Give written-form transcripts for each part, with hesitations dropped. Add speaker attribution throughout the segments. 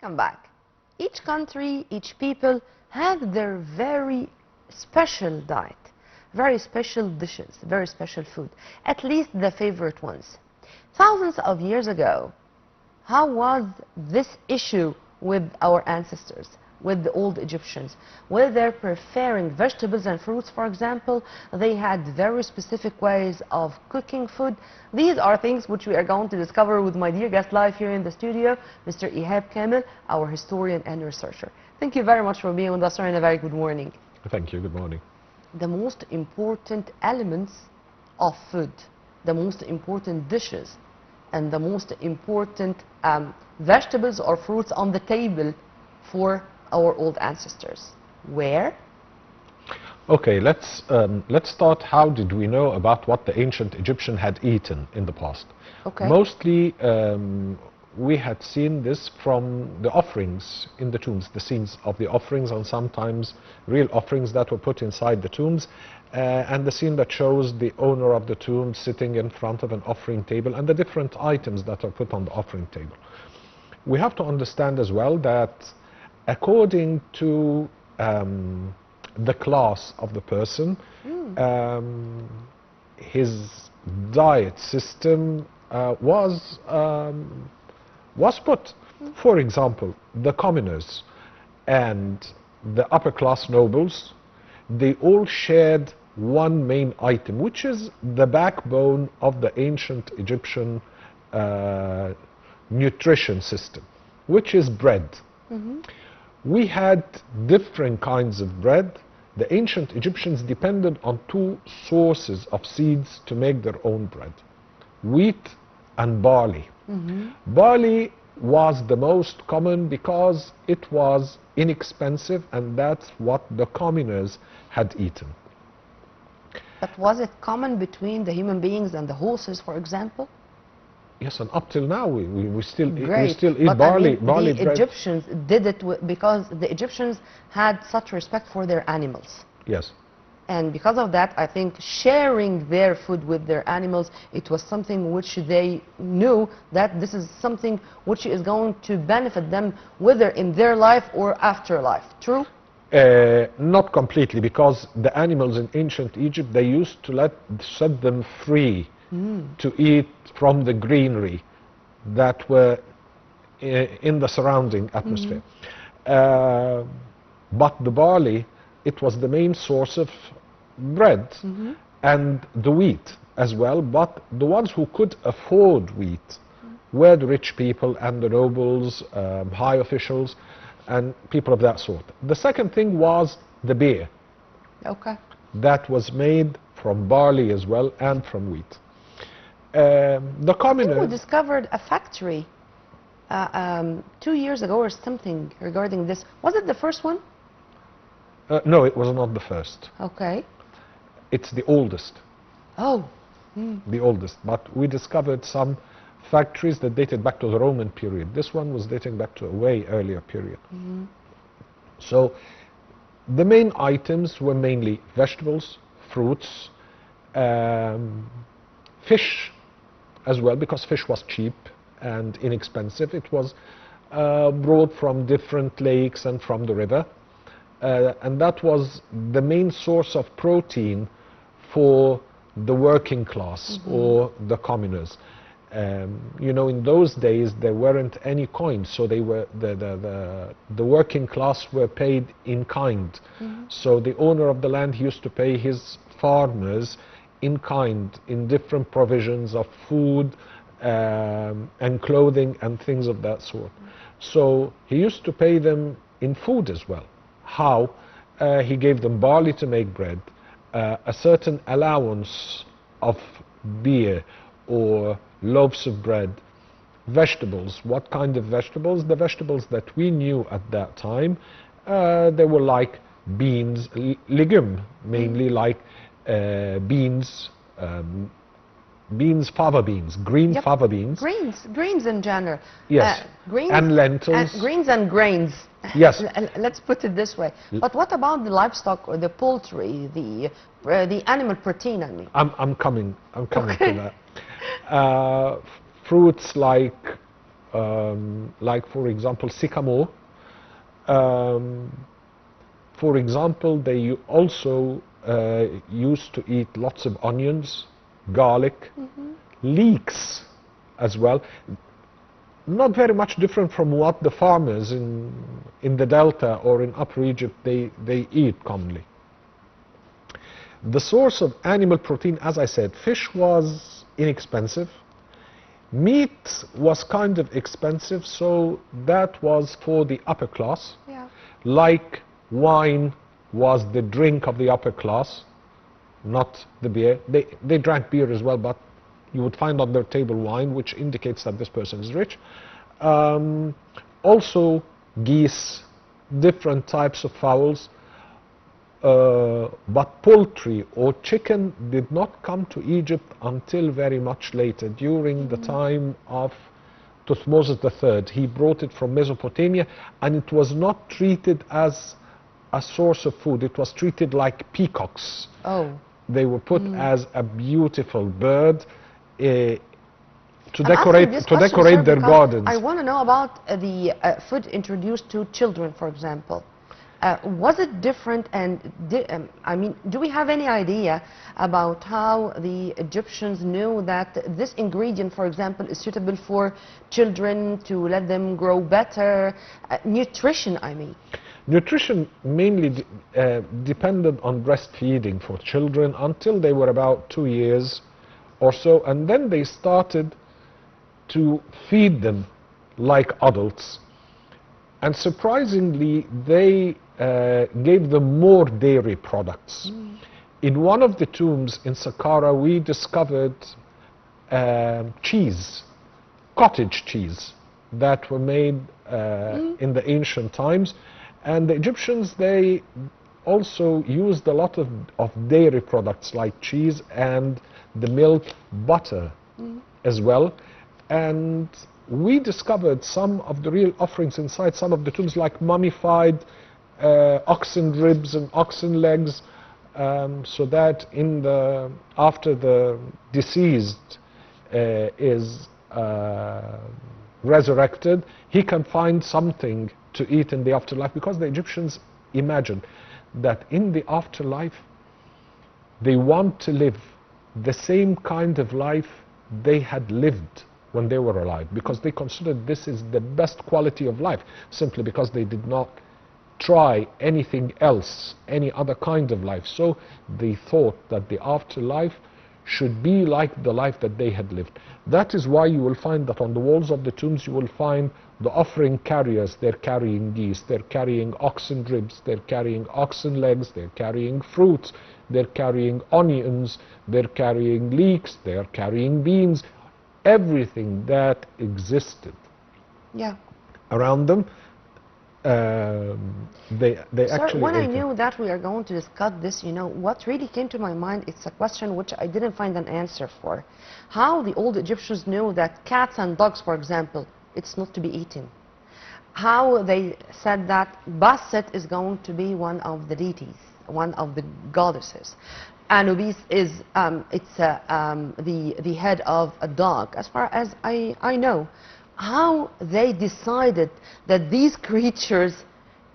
Speaker 1: Come back. Each country, each people have their very special diet, very special dishes, very special food, at least the favorite ones. Thousands of years ago, how was this issue with our ancestors, with the old Egyptians? Were they preparing vegetables and fruits, for example? They had very specific ways of cooking food. These are things which we are going to discover with my dear guest live here in the studio, Mr. Ihab Kamel, our historian and researcher. Thank you very much for being with us, sir, and a very good morning.
Speaker 2: Thank you. Good morning.
Speaker 1: The most important elements of food, the most important dishes, and the most important vegetables or fruits on the table for our old ancestors. Where?
Speaker 2: Okay, let's start. How did we know about what the ancient Egyptian had eaten in the past?
Speaker 1: Okay.
Speaker 2: Mostly, we had seen this from the offerings in the tombs, the scenes of the offerings, and sometimes real offerings that were put inside the tombs, and the scene that shows the owner of the tomb sitting in front of an offering table and the different items that are put on the offering table. We have to understand as well that according to the class of the person, his diet system was put. For example, the commoners and the upper class nobles, they all shared one main item, which is the backbone of the ancient Egyptian nutrition system, which is bread. We had different kinds of bread. The ancient Egyptians depended on two sources of seeds to make their own bread: wheat and barley. Barley was the most common because it was inexpensive, and that's what the commoners had eaten.
Speaker 1: But was it common between the human beings and the horses, for example?
Speaker 2: Yes, and up till now we still
Speaker 1: Great.
Speaker 2: eat
Speaker 1: But
Speaker 2: barley
Speaker 1: I mean, the
Speaker 2: bread.
Speaker 1: Egyptians did it because the Egyptians had such respect for their animals.
Speaker 2: Yes.
Speaker 1: And because of that, I think sharing their food with their animals, it was something which they knew that this is something which is going to benefit them, whether in their life or afterlife. True?
Speaker 2: Not completely, because the animals in ancient Egypt, they used to set them free to eat from the greenery that were in the surrounding atmosphere. But the barley, it was the main source of bread, and the wheat as well. But the ones who could afford wheat were the rich people and the nobles, high officials, and people of that sort. The second thing was the beer.
Speaker 1: Okay.
Speaker 2: That was made from barley as well and from wheat. The commoners...
Speaker 1: We discovered a factory 2 years ago or something regarding this. Was it the first one?
Speaker 2: No, it was not the first.
Speaker 1: Okay.
Speaker 2: It's the oldest.
Speaker 1: Oh.
Speaker 2: The oldest. But we discovered some factories that dated back to the Roman period. This one was dating back to a way earlier period. So the main items were mainly vegetables, fruits, fish as well, because fish was cheap and inexpensive. It was brought from different lakes and from the river. And that was the main source of protein for the working class or the commoners. You know, in those days there weren't any coins, so they were the working class were paid in kind. So the owner of the land used to pay his farmers in kind, in different provisions of food and clothing and things of that sort. So he used to pay them in food as well. How? He gave them barley to make bread, a certain allowance of beer or loaves of bread, vegetables. What kind of vegetables? The vegetables that we knew at that time, they were like beans, legume, mainly like beans, fava beans, green fava beans.
Speaker 1: Greens in general.
Speaker 2: Yes,
Speaker 1: greens
Speaker 2: and lentils.
Speaker 1: Greens and grains.
Speaker 2: Yes.
Speaker 1: Let's put it this way. But what about the livestock or the poultry, the animal protein, I mean?
Speaker 2: I'm coming to that. Fruits like like for example sycamore. For example, they also used to eat lots of onions, garlic, leeks as well. Not very much different from what the farmers in the Delta or in Upper Egypt they eat commonly. The source of animal protein, as I said, fish was inexpensive. Meat was kind of expensive, so that was for the upper class.
Speaker 1: Yeah.
Speaker 2: Like wine was the drink of the upper class, not the beer. They drank beer as well, but you would find on their table wine, which indicates that this person is rich. Also geese, different types of fowls. But poultry or chicken did not come to Egypt until very much later, during the time of Thutmose III. He brought it from Mesopotamia, and it was not treated as a source of food. It was treated like peacocks.
Speaker 1: Oh.
Speaker 2: They were put as a beautiful bird to
Speaker 1: I'm
Speaker 2: decorate
Speaker 1: asking this question, sir,
Speaker 2: their
Speaker 1: because
Speaker 2: gardens.
Speaker 1: I want to know about the food introduced to children, for example. Was it different, and I mean, do we have any idea about how the Egyptians knew that this ingredient, for example, is suitable for children to let them grow better? Nutrition, I mean.
Speaker 2: Nutrition mainly depended on breastfeeding for children until they were about 2 years or so, and then they started to feed them like adults. And surprisingly, they gave them more dairy products. In one of the tombs in Saqqara, we discovered cheese, cottage cheese, that were made in the ancient times. And the Egyptians, they also used a lot of dairy products like cheese and the milk, butter as well. And we discovered some of the real offerings inside some of the tombs, like mummified oxen ribs and oxen legs, so that after the deceased is resurrected, he can find something to eat in the afterlife, because the Egyptians imagined that in the afterlife they want to live the same kind of life they had lived when they were alive, because they considered this is the best quality of life, simply because they did not try anything else, any other kind of life. So they thought that the afterlife should be like the life that they had lived. That is why you will find that on the walls of the tombs you will find the offering carriers. They're carrying geese, they're carrying oxen ribs, they're carrying oxen legs, they're carrying fruits, they're carrying onions, they're carrying leeks, they're carrying beans. Everything that existed around them, they
Speaker 1: Sir,
Speaker 2: actually
Speaker 1: when I
Speaker 2: ate it.
Speaker 1: knew that we are going to discuss this, you know, what really came to my mind, it's a question which I didn't find an answer for. How the old Egyptians knew that cats and dogs, for example, it's not to be eaten. How they said that Basset is going to be one of the deities, one of the goddesses. Anubis is the head of a dog, as far as I know. How they decided that these creatures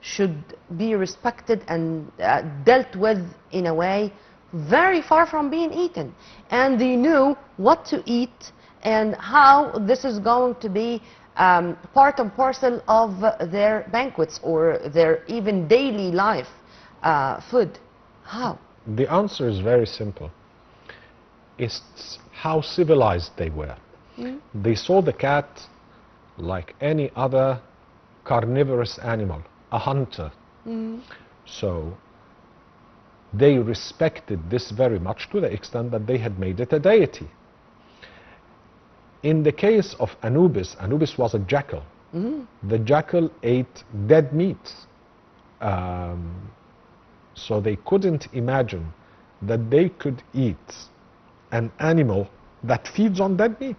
Speaker 1: should be respected and dealt with in a way very far from being eaten. And they knew what to eat and how this is going to be part and parcel of their banquets or their even daily life food. How?
Speaker 2: The answer is very simple. It's how civilized they were. They saw the cat like any other carnivorous animal, a hunter. So they respected this very much, to the extent that they had made it a deity. In the case of Anubis, Anubis was a jackal. The jackal ate dead meat. So they couldn't imagine that they could eat an animal that feeds on dead meat.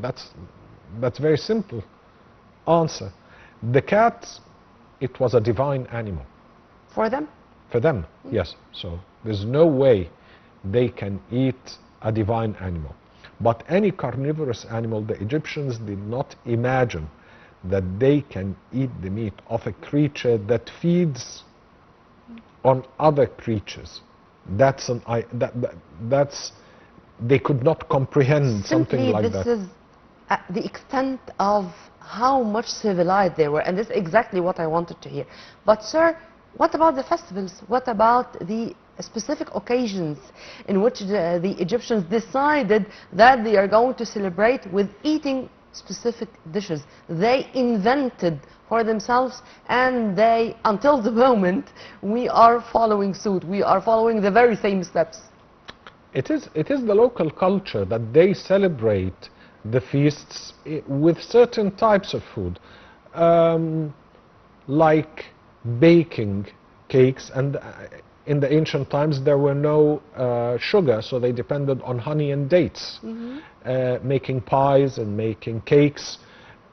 Speaker 2: That's very simple answer. The cat, it was a divine animal.
Speaker 1: For them?
Speaker 2: For them, yes. So there's no way they can eat a divine animal. But any carnivorous animal, the Egyptians did not imagine that they can eat the meat of a creature that feeds on other creatures. That's they could not comprehend something like that.
Speaker 1: This is the extent of how much civilized they were, and this is exactly what I wanted to hear. But sir, what about the festivals? What about the specific occasions in which the Egyptians decided that they are going to celebrate with eating specific dishes they invented for themselves, and they, until the moment, we are following suit. We are following the very same steps.
Speaker 2: It is the local culture that they celebrate the feasts with certain types of food, like baking cakes, and in the ancient times there were no sugar, so they depended on honey and dates, making pies and making cakes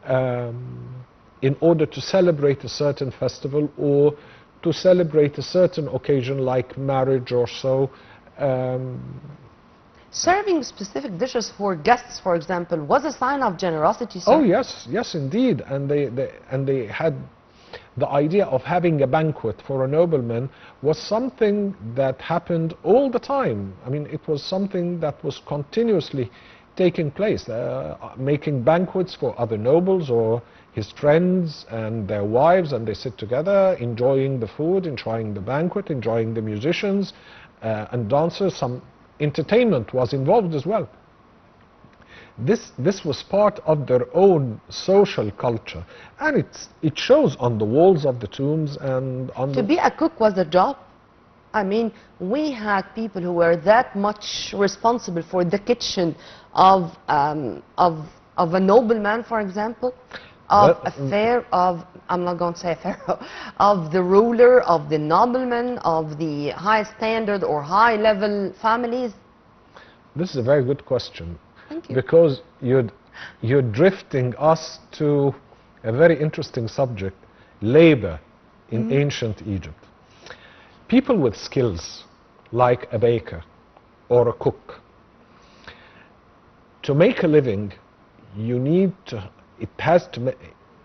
Speaker 2: in order to celebrate a certain festival or to celebrate a certain occasion like marriage or so.
Speaker 1: Serving specific dishes for guests, for example, was a sign of generosity, sir?
Speaker 2: Oh yes, yes indeed, and they had the idea of having a banquet for a nobleman was something that happened all the time. I mean, it was something that was continuously taking place, making banquets for other nobles or his friends and their wives, and they sit together, enjoying the food, enjoying the banquet, enjoying the musicians and dancers. Some entertainment was involved as well. This was part of their own social culture, and it shows on the walls of the tombs and on
Speaker 1: To be a cook was a job. I mean, we had people who were that much responsible for the kitchen of a nobleman, for example, of I'm not going to say a pharaoh, of the ruler, of the nobleman, of the high standard or high level families.
Speaker 2: This is a very good question.
Speaker 1: Thank you.
Speaker 2: Because you're drifting us to a very interesting subject, labor in ancient Egypt. People with skills, like a baker or a cook, to make a living,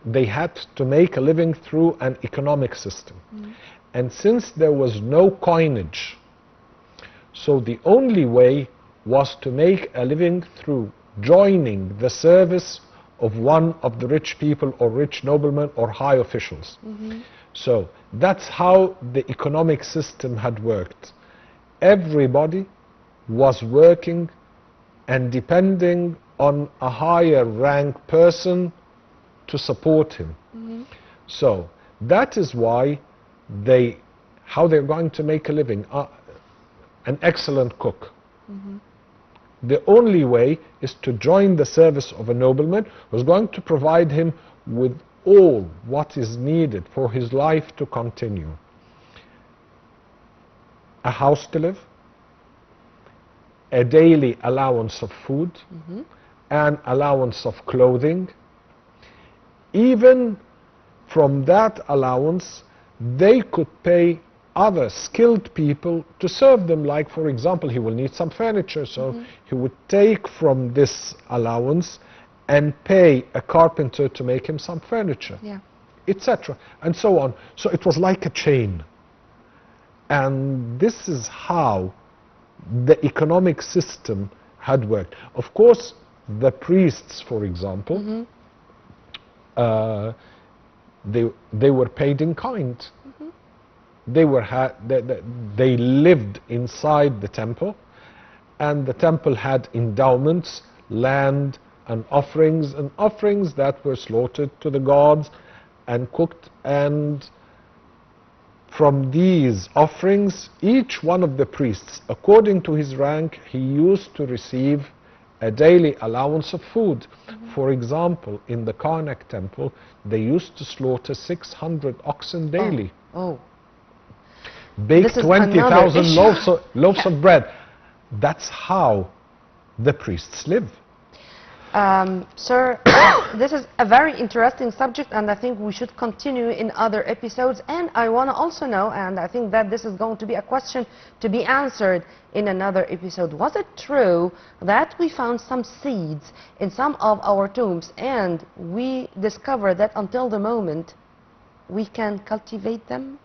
Speaker 2: they had to make a living through an economic system. And since there was no coinage, so the only way was to make a living through joining the service of one of the rich people or rich noblemen or high officials. So that's how the economic system had worked. Everybody was working and depending on a higher rank person to support him. So that is why how they're going to make a living. An excellent cook. The only way is to join the service of a nobleman who's going to provide him with all what is needed for his life to continue. A house to live, a daily allowance of food, an allowance of clothing. Even from that allowance, they could pay other skilled people to serve them, like, for example, he will need some furniture, so he would take from this allowance and pay a carpenter to make him some furniture, etc., and so on. So it was like a chain. And this is how the economic system had worked. Of course, the priests, for example, they were paid in kind. They lived inside the temple, and the temple had endowments, land, and offerings that were slaughtered to the gods and cooked. And from these offerings, each one of the priests, according to his rank, he used to receive a daily allowance of food. For example, in the Karnak temple, they used to slaughter 600 oxen daily. Bake 20,000 loaves of bread. That's how the priests live.
Speaker 1: Sir, this is a very interesting subject, and I think we should continue in other episodes. And I want to also know, and I think that this is going to be a question to be answered in another episode. Was it true that we found some seeds in some of our tombs, and we discovered that until the moment we can cultivate them?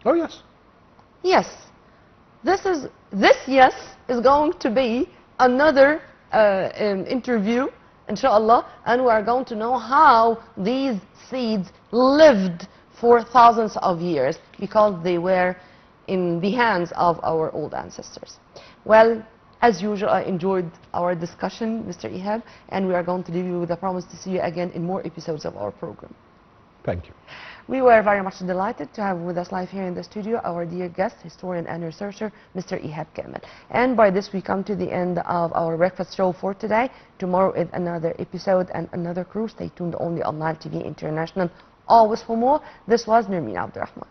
Speaker 2: Oh, yes.
Speaker 1: Yes. This yes is going to be another interview, inshallah, and we are going to know how these seeds lived for thousands of years because they were in the hands of our old ancestors. Well, as usual, I enjoyed our discussion, Mr. Ihab, and we are going to leave you with a promise to see you again in more episodes of our program.
Speaker 2: Thank you.
Speaker 1: We were very much delighted to have with us live here in the studio our dear guest, historian and researcher, Mr. Ihab Kamel. And by this we come to the end of our breakfast show for today. Tomorrow is another episode and another crew. Stay tuned only on Nile TV International. Always for more. This was Nermeen Abdurrahman.